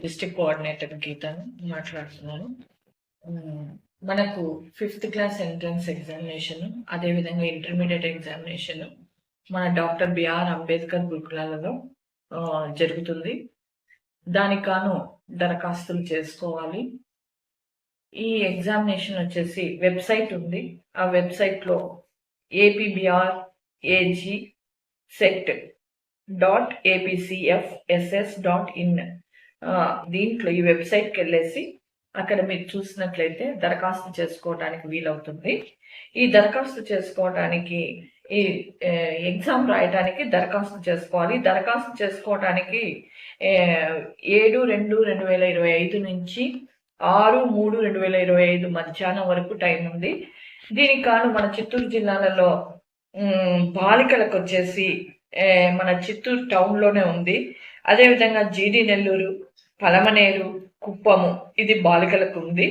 District coordinator గీతను మాట్లాడుతున్నాను. మనకు 5th క్లాస్ ఎంట్రన్స్ ఎగ్జామినేషన్, అదేవిధంగా ఇంటర్మీడియట్ ఎగ్జామినేషన్ మన డాక్టర్ బిఆర్ అంబేద్కర్ గురుకులాలలో జరుగుతుంది. దానికి గాను దరఖాస్తులు చేసుకోవాలి. ఈ ఎగ్జామినేషన్ వచ్చేసి వెబ్సైట్ ఉంది. ఆ వెబ్సైట్లో apbrset.apcfss.in దీంట్లో ఈ వెబ్సైట్కి వెళ్ళేసి అక్కడ మీరు చూసినట్లయితే దరఖాస్తు చేసుకోవడానికి వీలవుతుంది. ఈ దరఖాస్తు చేసుకోవడానికి ఈ ఎగ్జామ్ రాయడానికి దరఖాస్తు చేసుకోవాలి. దరఖాస్తు చేసుకోవడానికి 7/2/2025 నుంచి 6/3/2025 మధ్యాహ్నం వరకు టైం ఉంది. దీనికి కాను మన చిత్తూరు జిల్లాలలో బాలికలకు వచ్చేసి మన చిత్తూరు టౌన్లోనే ఉంది. అదేవిధంగా జీడి నెల్లూరు, పలమనేరు, కుప్పము ఇది బాలికలకు ఉంది.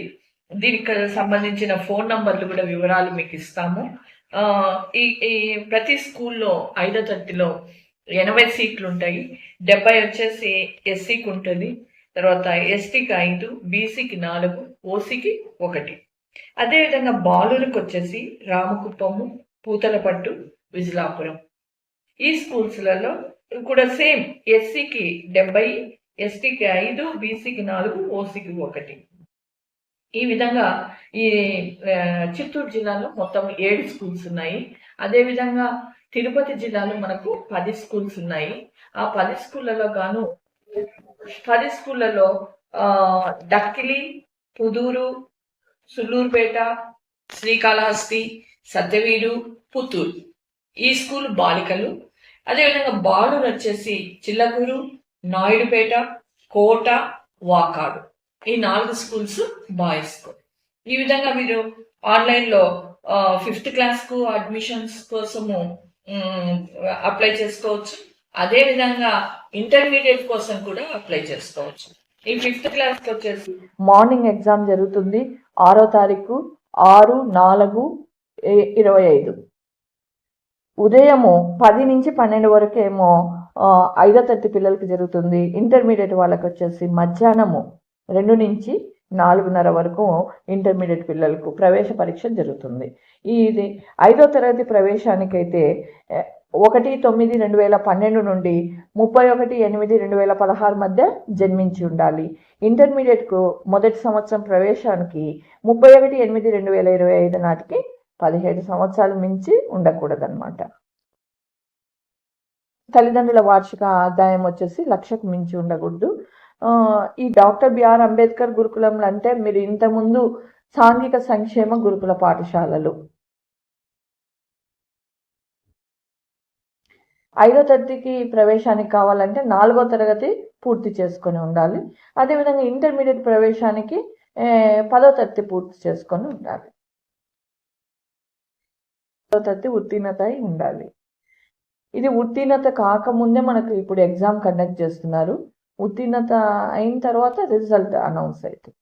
దీనికి సంబంధించిన ఫోన్ నంబర్లు కూడా వివరాలు మీకు ఇస్తాము. ఈ ప్రతి స్కూల్లో 5వ తరగతిలో 80 సీట్లు ఉంటాయి. 70 వచ్చేసి ఎస్సీకి ఉంటుంది, తర్వాత ఎస్టీకి 5, బీసీకి 4, ఓసీకి 1. అదేవిధంగా బాలులకు వచ్చేసి రామకుప్పము, పూతలపట్టు, విజలాపురం ఈ స్కూల్స్లలో కూడా సేమ్ ఎస్సీకి 70, ఎస్టీకి 5, బీసీకి 4, ఓసీకి 1. ఈ విధంగా ఈ చిత్తూరు జిల్లాలో మొత్తం 7 స్కూల్స్ ఉన్నాయి. అదేవిధంగా తిరుపతి జిల్లాలో మనకు 10 స్కూల్స్ ఉన్నాయి. ఆ 10 స్కూళ్ళలో గాను 10 స్కూళ్ళలో డక్కిలి, పుదూరు, సుల్లూరుపేట, శ్రీకాళహస్తి, సత్యవీడు, పుత్తూరు ఈ స్కూల్ బాలికలు. అదేవిధంగా బాలురు వచ్చేసి చిల్లకూరు, నాయుడుపేట, కోట, వాకాడు ఈ 4 స్కూల్స్ బాయ్స్ కు. ఈ విధంగా మీరు ఆన్లైన్లో 5th క్లాస్కు అడ్మిషన్స్ కోసము అప్లై చేసుకోవచ్చు. అదేవిధంగా ఇంటర్మీడియట్ కోసం కూడా అప్లై చేసుకోవచ్చు. ఈ 5th క్లాస్కి వచ్చేసి మార్నింగ్ ఎగ్జామ్ జరుగుతుంది 6వ తారీఖు 6/4/25. ఉదయము 10 నుంచి 12 వరకు ఏమో 5వ తరగతి పిల్లలకి జరుగుతుంది. ఇంటర్మీడియట్ వాళ్ళకి వచ్చేసి మధ్యాహ్నము 2 నుంచి 4:30 వరకు ఇంటర్మీడియట్ పిల్లలకు ప్రవేశ పరీక్ష జరుగుతుంది. ఇది 5వ తరగతి ప్రవేశానికైతే 1/9/2012 నుండి 31/8/2016 మధ్య జన్మించి ఉండాలి. ఇంటర్మీడియట్కు మొదటి సంవత్సరం ప్రవేశానికి 31/8/2025 నాటికి 17 సంవత్సరాలు మించి ఉండకూడదన్నమాట. తల్లిదండ్రుల వార్షిక ఆదాయం వచ్చేసి 1,00,000కు మించి ఉండకూడదు. ఈ డాక్టర్ బిఆర్ అంబేద్కర్ గురుకులంలో అంటే మీరు ఇంతకుముందు సాంఘిక సంక్షేమ గురుకుల పాఠశాలలు 5వ తరగతికి ప్రవేశానికి కావాలంటే 4వ తరగతి పూర్తి చేసుకొని ఉండాలి. అదేవిధంగా ఇంటర్మీడియట్ ప్రవేశానికి 10వ తరగతి పూర్తి చేసుకొని ఉండాలి. 10వ తరగతి ఉత్తీర్ణత అయి ఉండాలి. ఇది ఉత్తీర్ణత కాకముందే మనకు ఇప్పుడు ఎగ్జామ్ కండక్ట్ చేస్తున్నారు. ఉత్తీర్ణత అయిన తర్వాత రిజల్ట్ అనౌన్స్ అవుతుంది.